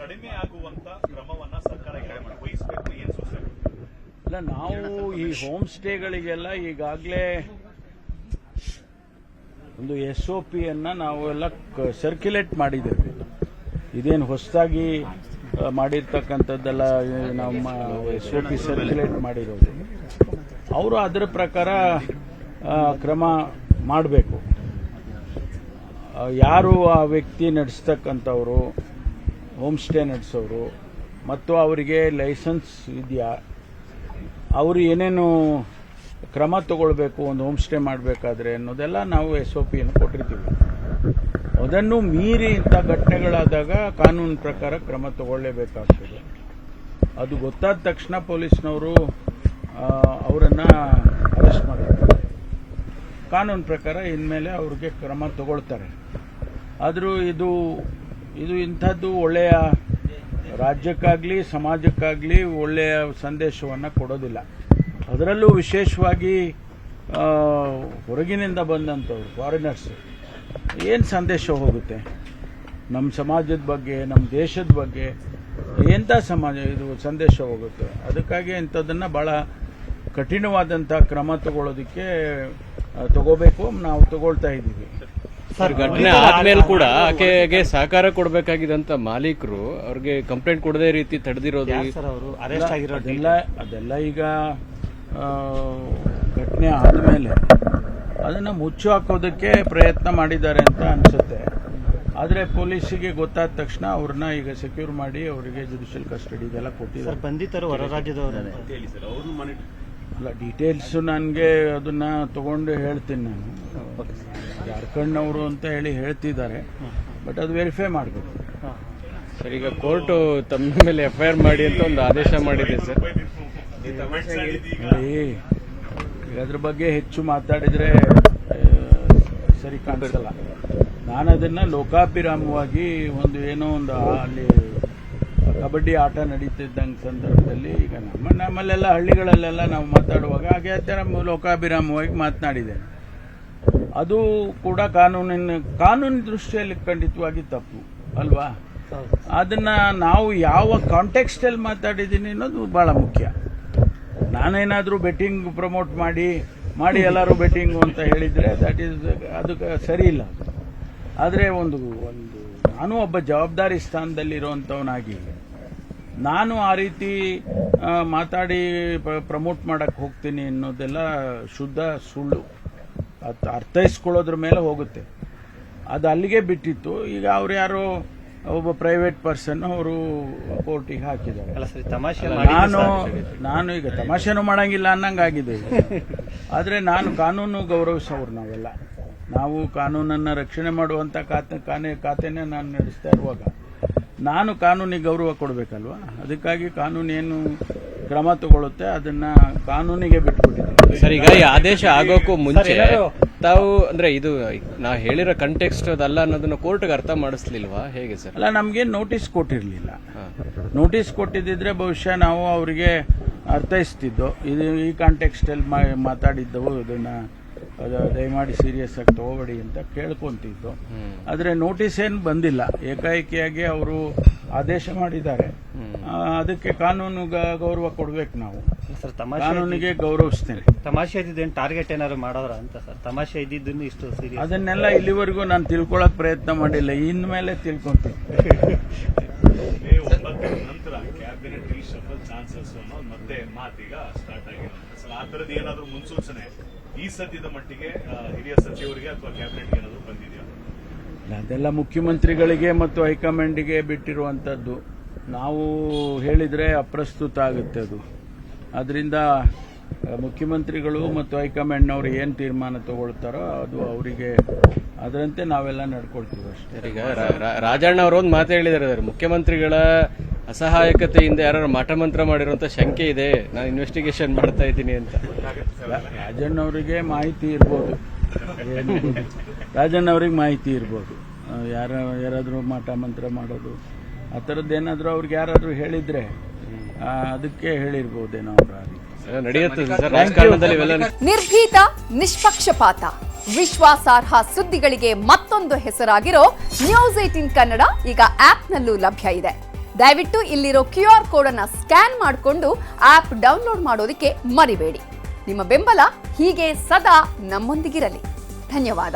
ಕಡಿಮೆ ಆಗುವಂತ ಕ್ರಮವನ್ನ ಸರ್ಕಾರ ವಹಿಸಬೇಕು, ಏನು ಸೂಚನೆ? ಅಲ್ಲ, ನಾವು ಈ ಹೋಮ್ ಸ್ಟೇಗಳಿಗೆಲ್ಲ ಈಗಾಗಲೇ ಒಂದು SOP ನಾವು ಎಲ್ಲ ಸರ್ಕ್ಯುಲೇಟ್ ಮಾಡಿದ್ದೇವೆ. ಇದೇನು ಹೊಸದಾಗಿ ಮಾಡಿರ್ತಕ್ಕಂಥದ್ದೆಲ್ಲ ನಮ್ಮ SOP ಸರ್ಕ್ಯುಲೇಟ್ ಮಾಡಿರೋದು. ಅವರು ಅದರ ಪ್ರಕಾರ ಕ್ರಮ ಮಾಡಬೇಕು. ಯಾರು ಆ ವ್ಯಕ್ತಿ ನಡೆಸ್ತಕ್ಕಂಥವ್ರು, ಹೋಮ್ ಸ್ಟೇ ನಡೆಸೋರು ಮತ್ತು ಅವರಿಗೆ ಲೈಸೆನ್ಸ್ ಇದೆಯಾ, ಅವರು ಏನೇನು ಕ್ರಮ ತಗೊಳ್ಬೇಕು ಒಂದು ಹೋಮ್ ಸ್ಟೇ ಮಾಡಬೇಕಾದ್ರೆ ಅನ್ನೋದೆಲ್ಲ ನಾವು SOPಯನ್ನು ಕೊಟ್ಟಿರ್ತೀವಿ. ಅದನ್ನು ಮೀರಿ ಇಂಥ ಘಟನೆಗಳಾದಾಗ ಕಾನೂನು ಪ್ರಕಾರ ಕ್ರಮ ತಗೊಳ್ಳೇಬೇಕಾಗ್ತದೆ. ಅದು ಗೊತ್ತಾದ ತಕ್ಷಣ ಪೊಲೀಸ್ನವರು ಅವರನ್ನು ಅರೆಸ್ಟ್ ಮಾಡಿರ್ತಾರೆ. ಕಾನೂನು ಪ್ರಕಾರ ಇನ್ಮೇಲೆ ಅವ್ರಿಗೆ ಕ್ರಮ ತಗೊಳ್ತಾರೆ. ಆದರೂ ಇದು ಇಂಥದ್ದು ಒಳ್ಳೆಯ ರಾಜ್ಯಕ್ಕಾಗಲಿ ಸಮಾಜಕ್ಕಾಗಲಿ ಒಳ್ಳೆಯ ಸಂದೇಶವನ್ನು ಕೊಡೋದಿಲ್ಲ. ಅದರಲ್ಲೂ ವಿಶೇಷವಾಗಿ ಹೊರಗಿನಿಂದ ಬಂದಂಥವ್ರು ಫಾರಿನರ್ಸ್ ಏನು ಸಂದೇಶ ಹೋಗುತ್ತೆ ನಮ್ಮ ಸಮಾಜದ ಬಗ್ಗೆ, ನಮ್ಮ ದೇಶದ ಬಗ್ಗೆ? ಎಂಥ ಸಮಾಜ ಇದು ಸಂದೇಶ ಹೋಗುತ್ತೆ? ಅದಕ್ಕಾಗಿ ಇಂಥದ್ದನ್ನು ಭಾಳ ಕಠಿಣವಾದಂಥ ಕ್ರಮ ತಗೊಳ್ಳೋದಕ್ಕೆ ತಗೋಬೇಕು. ನಾವು ತಗೊಳ್ತಾ ಇದ್ದೀವಿ. ಸರ್, ಘಟನೆ ಆದ್ಮೇಲೆ ಕೂಡ ಆಕೆಗೆ ಸಹಕಾರ ಕೊಡಬೇಕಾಗಿದ್ದಂತ ಮಾಲೀಕರು ಅವ್ರಿಗೆ ಕಂಪ್ಲೇಂಟ್ ಕೊಡದೇ ರೀತಿ ತಡೆದಿರೋದು, ಅದೆಲ್ಲ ಈಗ ಘಟನೆ ಆದಮೇಲೆ ಅದನ್ನು ಮುಚ್ಚು ಹಾಕೋದಕ್ಕೆ ಪ್ರಯತ್ನ ಮಾಡಿದ್ದಾರೆ ಅಂತ ಅನಿಸುತ್ತೆ. ಆದರೆ ಪೊಲೀಸಿಗೆ ಗೊತ್ತಾದ ತಕ್ಷಣ ಅವ್ರನ್ನ ಈಗ ಸೆಕ್ಯೂರ್ ಮಾಡಿ ಅವರಿಗೆ ಜುಡಿಷಿಯಲ್ ಕಸ್ಟಡಿಗೆಲ್ಲ ಕೊಟ್ಟಿದ್ದಾರೆ. ಬಂಧಿತರು ಹೊರ ರಾಜ್ಯದವರು ಅಲ್ಲ, ಡೀಟೇಲ್ಸು ನನಗೆ ಅದನ್ನ ತಗೊಂಡು ಹೇಳ್ತೀನಿ. ನಾನು ಜಾರ್ಖಂಡ್ನವರು ಅಂತ ಹೇಳ್ತಿದ್ದಾರೆ, ಬಟ್ ಅದು ವೆರಿಫೈ ಮಾಡಬೇಕು. ಸರ್, ಈಗ ಕೋರ್ಟ್ ತಮ್ಮ ಮೇಲೆ FIR ಮಾಡಿ ಅಂತ ಒಂದು ಆದೇಶ ಮಾಡಿದೆ ಸರ್. ಈಗ ಅದ್ರ ಬಗ್ಗೆ ಹೆಚ್ಚು ಮಾತಾಡಿದ್ರೆ ಸರಿ ಕಾಣಿಸಲ್ಲ. ನಾನು ಅದನ್ನ ಲೋಕಾಭಿರಾಮವಾಗಿ ಏನೋ ಒಂದು ಅಲ್ಲಿ ಕಬಡ್ಡಿ ಆಟ ನಡೀತಿದ್ದಂಗೆ ಸಂದರ್ಭದಲ್ಲಿ ಈಗ ನಮ್ಮಲ್ಲೆಲ್ಲ ಹಳ್ಳಿಗಳಲ್ಲೆಲ್ಲ ನಾವು ಮಾತಾಡುವಾಗ ಹಾಗೆ ಲೋಕಾಭಿರಾಮವಾಗಿ ಮಾತನಾಡಿದ್ದೇನೆ. ಅದು ಕೂಡ ಕಾನೂನಿನ ದೃಷ್ಟಿಯಲ್ಲಿ ಖಂಡಿತವಾಗಿ ತಪ್ಪು ಅಲ್ವಾ? ಅದನ್ನ ನಾವು ಯಾವ ಕಾಂಟೆಕ್ಸ್ಟಲ್ಲಿ ಮಾತಾಡಿದ್ದೀನಿ ಅನ್ನೋದು ಬಹಳ ಮುಖ್ಯ. ನಾನೇನಾದರೂ ಬೆಟ್ಟಿಂಗ್ ಪ್ರಮೋಟ್ ಮಾಡಿ ಎಲ್ಲರೂ ಬೆಟ್ಟಿಂಗು ಅಂತ ಹೇಳಿದರೆ ಅದು ಸರಿ ಇಲ್ಲ. ಆದರೆ ನಾನು ಒಬ್ಬ ಜವಾಬ್ದಾರಿ ಸ್ಥಾನದಲ್ಲಿರುವಂಥವನಾಗಿ ನಾನು ಆ ರೀತಿ ಮಾತಾಡಿ ಪ್ರಮೋಟ್ ಮಾಡಕ್ಕೆ ಹೋಗ್ತೀನಿ ಅನ್ನೋದೆಲ್ಲ ಶುದ್ಧ ಸುಳ್ಳು. ಅರ್ಥೈಸ್ಕೊಳ್ಳೋದ್ರ ಮೇಲೆ ಹೋಗುತ್ತೆ. ಅದು ಅಲ್ಲಿಗೆ ಬಿಟ್ಟಿತ್ತು. ಈಗ ಅವ್ರು ಯಾರೋ ಒಬ್ಬ ಪ್ರೈವೇಟ್ ಪರ್ಸನ್ ಅವರು ಕೋರ್ಟಿಗೆ ಹಾಕಿದ್ದಾರೆ. ನಾನು ಈಗ ತಮಾಷೆನೂ ಮಾಡಂಗಿಲ್ಲ ಅನ್ನಂಗಾಗಿದೆ. ಆದರೆ ನಾನು ಕಾನೂನು ಗೌರವಿಸೋರು ನಾವು ಕಾನೂನನ್ನು ರಕ್ಷಣೆ ಮಾಡುವಂಥ ಖಾತೆನೇ ನಾನು ನಡೆಸ್ತಾ ಇರುವಾಗ ನಾನು ಕಾನೂನಿಗೆ ಗೌರವ ಕೊಡಬೇಕಲ್ವಾ? ಅದಕ್ಕಾಗಿ ಕಾನೂನು ಏನು ಕ್ರಮ ತಗೊಳ್ಳುತ್ತೆ ಅದನ್ನ ಕಾನೂನಿಗೆ ಬಿಟ್ಬಿಟ್ಟಿದೆ. ಸರ್, ಈಗ ಈ ಆದೇಶ ಆಗೋಕ್ಕೂ ಮುಂಚೆ ತಾವು ಅಂದ್ರೆ ಇದು ನಾ ಹೇಳಿರೋ ಕಂಟೆಕ್ಸ್ಟ್ ಅದಲ್ಲ ಅನ್ನೋದನ್ನ ಕೋರ್ಟ್ಗೆ ಅರ್ಥ ಮಾಡಿಸ್ಲಿಲ್ವಾ, ಹೇಗೆ ಸರ್? ಅಲ್ಲ, ನಮ್ಗೆ ನೋಟಿಸ್ ಕೊಟ್ಟಿರಲಿಲ್ಲ. ನೋಟಿಸ್ ಕೊಟ್ಟಿದ್ದಿದ್ರೆ ಬಹುಶಃ ನಾವು ಅವರಿಗೆ ಅರ್ಥೈಸ್ತಿದ್ದೋ. ಇದು ಈ ಕಾಂಟೆಕ್ಸ್ಟಲ್ಲಿ ಮಾತಾಡಿದ್ದವು, ಇದನ್ನ ದಯಮಾಡಿ ಸೀರಿಯಸ್ ಆಗಿ ತಗೋಬೇಡಿ ಅಂತ ಕೇಳ್ಕೊಂತಿದ್ದು. ಆದರೆ ನೋಟಿಸ್ ಏನು ಬಂದಿಲ್ಲ, ಏಕಾಏಕಿಯಾಗಿ ಅವರು ಆದೇಶ ಮಾಡಿದ್ದಾರೆ. ಅದಕ್ಕೆ ಕಾನೂನು ಗೌರವ ಕೊಡ್ಬೇಕು. ನಾವು ಕಾನೂನಿಗೆ ಗೌರವಿಸ್ತೇನೆ. ತಮಾಷೆ ಇದ್ದಿದ್ದೇನು ಟಾರ್ಗೆಟ್ ಏನಾದ್ರು ಮಾಡೋರ ಅಂತ ಸರ್? ತಮಾಷೆ ಇದ್ದಿದ್ದನ್ನು ಇಷ್ಟು ಸೀರಿಯಸ್ ಅದನ್ನೆಲ್ಲ ಇಲ್ಲಿವರೆಗೂ ನಾನು ತಿಳ್ಕೊಳಕ್ ಪ್ರಯತ್ನ ಮಾಡಿಲ್ಲ. ಇನ್ಮೇಲೆ ತಿಳ್ಕೊಂತೀನಿ. ನಂತರ ಕ್ಯಾಬಿನೆಟ್ ರೀಶಫಲ್ ಚಾನ್ಸಸ್ ಮತ್ತೆ ಮಾತೀಗ ಸ್ಟಾರ್ಟ್ ಆಗಿದೆ. ಆ ಥರದ್ದು ಏನಾದರೂ ಮುನ್ಸೂಚನೆ ಈ ಸದ್ಯದ ಮಟ್ಟಿಗೆ ಹಿರಿಯ ಸಚಿವರಿಗೆ ಅಥವಾ ಕ್ಯಾಬಿನೆಟ್ಗೆ ಏನಾದರೂ ಬಂದಿದೆಯಾ? ಅದೆಲ್ಲ ಮುಖ್ಯಮಂತ್ರಿಗಳಿಗೆ ಮತ್ತು ಹೈಕಮಾಂಡಿಗೆ ಬಿಟ್ಟಿರುವಂಥದ್ದು. ನಾವು ಹೇಳಿದರೆ ಅಪ್ರಸ್ತುತ ಆಗುತ್ತೆ ಅದು. ಅದರಿಂದ ಮುಖ್ಯಮಂತ್ರಿಗಳು ಮತ್ತು ಹೈಕಮಾಂಡ್ನವರು ಏನು ತೀರ್ಮಾನ ತಗೊಳ್ತಾರೋ ಅದು ಅವರಿಗೆ, ಅದರಂತೆ ನಾವೆಲ್ಲ ನಡ್ಕೊಳ್ತೀವಿ ಅಷ್ಟೇ. ಈಗ ರಾಜಣ್ಣ ಅವರು ಒಂದು ಮಾತು ಹೇಳಿದ್ದಾರೆ, ಮುಖ್ಯಮಂತ್ರಿಗಳ ಅಸಹಾಯಕತೆಯಿಂದ ಯಾರು ಮಾಟಮಂತ್ರ ಮಾಡಿರುವಂತ ಶಂಕೆ ಇದೆ, ನಾನು ಇನ್ವೆಸ್ಟಿಗೇಷನ್ ಮಾಡ್ತಾ ಇದ್ದೀನಿ ಅಂತ. ರಾಜಣ್ಣವರಿಗೆ ಮಾಹಿತಿ ಇರ್ಬೋದು, ರಾಜಣ್ಣವ್ರಿಗೆ ಮಾಹಿತಿ ಇರ್ಬೋದು. ಯಾರಾದರೂ ಮಾಟಮಂತ್ರ ಮಾಡೋದು ಆ ಥರದ್ದೇನಾದರೂ ಅವ್ರಿಗೆ ಯಾರಾದರೂ ಹೇಳಿದ್ರೆ ಅದಕ್ಕೆ ಹೇಳಿರ್ಬೋದೇನೋ ಅವರು. ನಡೆಯುತ್ತೆ ಸರ್ ರಾಜಕಾರಣದಲ್ಲಿ. ನಿರ್ಭೀತ, ನಿಷ್ಪಕ್ಷಪಾತ, ವಿಶ್ವಾಸಾರ್ಹ ಸುದ್ದಿಗಳಿಗೆ ಮತ್ತೊಂದು ಹೆಸರಾಗಿರೋ ನ್ಯೂಸ್ 18 ಕನ್ನಡ ಈಗ ಆಪ್ನಲ್ಲೂ ಲಭ್ಯ ಇದೆ. ದಯವಿಟ್ಟು ಇಲ್ಲಿರೋ QR ಕೋಡ್ ಅನ್ನ ಸ್ಕ್ಯಾನ್ ಮಾಡಿಕೊಂಡು ಆಪ್ ಡೌನ್ಲೋಡ್ ಮಾಡೋದಕ್ಕೆ ಮರಿಬೇಡಿ. ನಿಮ್ಮ ಬೆಂಬಲ ಹೀಗೆ ಸದಾ ನಮ್ಮೊಂದಿಗಿರಲಿ. ಧನ್ಯವಾದ.